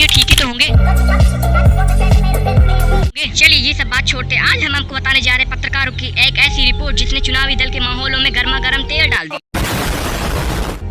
ये ठीक ही तो होंगे। चलिए ये सब बात छोड़ते, आज हम आपको बताने जा रहे हैं पत्रकारों की एक ऐसी रिपोर्ट जिसने चुनावी दल के माहौलों में गर्मा गर्म तेल डाल दी।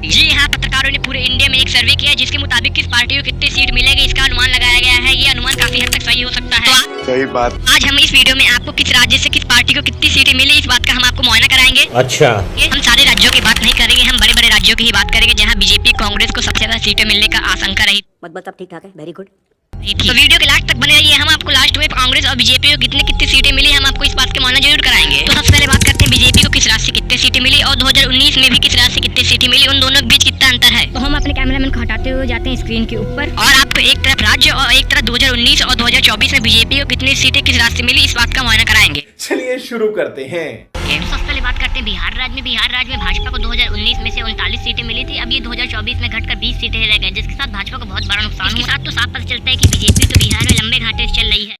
जी हाँ, पत्रकारों ने पूरे इंडिया में एक सर्वे किया जिसके मुताबिक किस पार्टी को कितनी सीट मिलेगी इसका अनुमान लगाया गया है। ये अनुमान काफी हद तक सही हो सकता है। सही बात। आज हम इस वीडियो में आपको किस राज्य से किस पार्टी को कितनी सीटें मिली इस बात का हम आपको मुआयना कराएंगे। अच्छा, हम सारे राज्यों की बात नहीं करेंगे, हम बड़े बड़े राज्यों की ही बात करेंगे जहाँ बीजेपी कांग्रेस को सबसे ज्यादा सीटें मिलने का आशंका रही। मतलब सब ठीक ठाक है, वेरी गुड। तो वीडियो के लास्ट तक बने रहिए, हम आपको लास्ट में कांग्रेस और बीजेपी को कितनी सीटें मिली हम आपको इस बात के मुआयना जरूर कराएंगे। तो सबसे पहले बात करते हैं बीजेपी को किस राज्य से कितनी सीटें मिली और 2019 में भी किस राज्य से कितनी सीटें मिली, उन दोनों के बीच कितना अंतर है। तो हम अपने कैमरामैन को हटाते हुए जाते हैं स्क्रीन के ऊपर और आपको एक तरफ राज्य और एक तरफ 2019 और 2024 में बीजेपी को कितनी सीटें किस राज्य से मिली इस बात का मुआयना कराएंगे। चलिए शुरू करते हैं। सबसे पहले बात करते हैं बिहार राज्य में भाजपा को 2019 में से 39 सीटें मिली थी। अब ये 2024 में घटकर 20 सीटें रह गए, जिसके साथ भाजपा को बहुत बड़ा नुकसान हुआ। तो साफ पता चलता है कि बीजेपी तो बिहार में लंबे घाटे से चल रही है।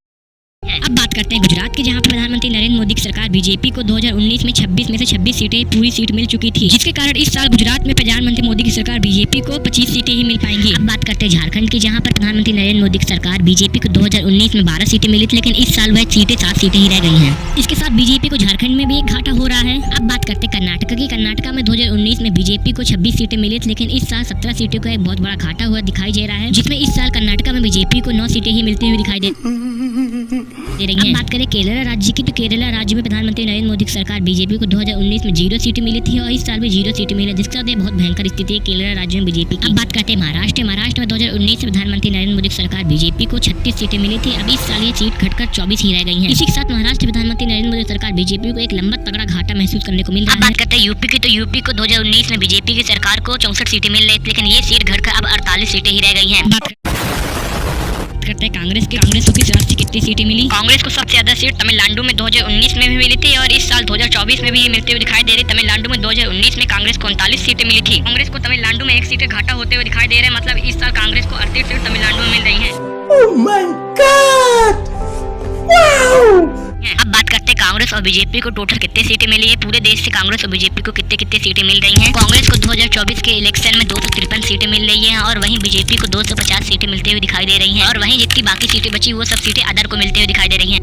अब बात करते हैं गुजरात की, जहां प्रधानमंत्री नरेंद्र मोदी की सरकार बीजेपी को 2019 में 26 में से 26 सीटें पूरी सीट मिल चुकी थी, जिसके कारण इस साल गुजरात में प्रधानमंत्री मोदी की सरकार बीजेपी को 25 सीटें ही मिल पाएंगी। अब बात करते हैं झारखंड की, जहां पर प्रधानमंत्री नरेंद्र मोदी की सरकार बीजेपी को 2019 में 12 सीटें मिली थी, लेकिन इस साल वह सीटें 7 सीटें ही रह गई हैं। इसके साथ बीजेपी को झारखंड में भी एक घाटा हो रहा है। अब बात करते हैं कर्नाटक की, कर्नाटका में 2019 में बीजेपी को 26 सीटें मिली थी, लेकिन इस साल 17 सीटों का एक बहुत बड़ा घाटा हुआ दिखाई दे रहा है, जिसमें इस साल कर्नाटका में बीजेपी को 9 सीटें ही मिलती हुई दिखाई दे रही है। बात करें केरला राज्य की, तो केरला राज्य में प्रधानमंत्री नरेंद्र मोदी की सरकार बीजेपी को 2019 में 0 सीटें मिली थी और इस साल भी 0 सीटें मिली, जिसके साथ बहुत भयंकर स्थिति है केरला राज्य में बीजेपी की। अब बात करते हैं महाराष्ट्र में 2019 में प्रधानमंत्री नरेंद्र मोदी की सरकार बीजेपी को 36 सीटें मिली थी। अब इस साल ये सीट घटकर 24 ही रह गई है। इसी के साथ महाराष्ट्र प्रधानमंत्री नरेंद्र मोदी की सरकार बीजेपी को एक लंबा तगड़ा घाटा महसूस करने को मिल रहा है। बात करते हैं यूपी की, तो यूपी को 2019 में बीजेपी की सरकार को 64 सीटें मिल रही थी, लेकिन ये सीट घटकर अब 48 सीटें ही रह गई है। करते हैं कांग्रेस की, कांग्रेस को किस राज्य से कितनी सीटें मिली। कांग्रेस को सबसे ज्यादा सीट तमिलनाडु में 2019 में भी मिली थी और इस साल 2024 में भी मिलती हुई दिखाई दे रही। तमिलनाडु में 2019 में कांग्रेस को 39 सीटें मिली थी। कांग्रेस को तमिलनाडु में 1 सीट घाटा होते हुए दिखाई दे रहा है, मतलब इस साल कांग्रेस को 38 सीट तमिलनाडु में मिल रही है। Oh my God! Wow! अब बात करते हैं कांग्रेस और बीजेपी को टोटल कितनी सीटें मिली है। पूरे देश से कांग्रेस और बीजेपी को कितने सीटें मिल रही हैं। कांग्रेस को 2024 के इलेक्शन में 253 सीटें मिल रही हैं और वहीं बीजेपी को 250 सीटें मिलती हुई दिखाई दे रही हैं और वहीं जितनी बाकी सीटें बची वो सब सीटें अदर को मिलती हुई दिखाई दे रही हैं।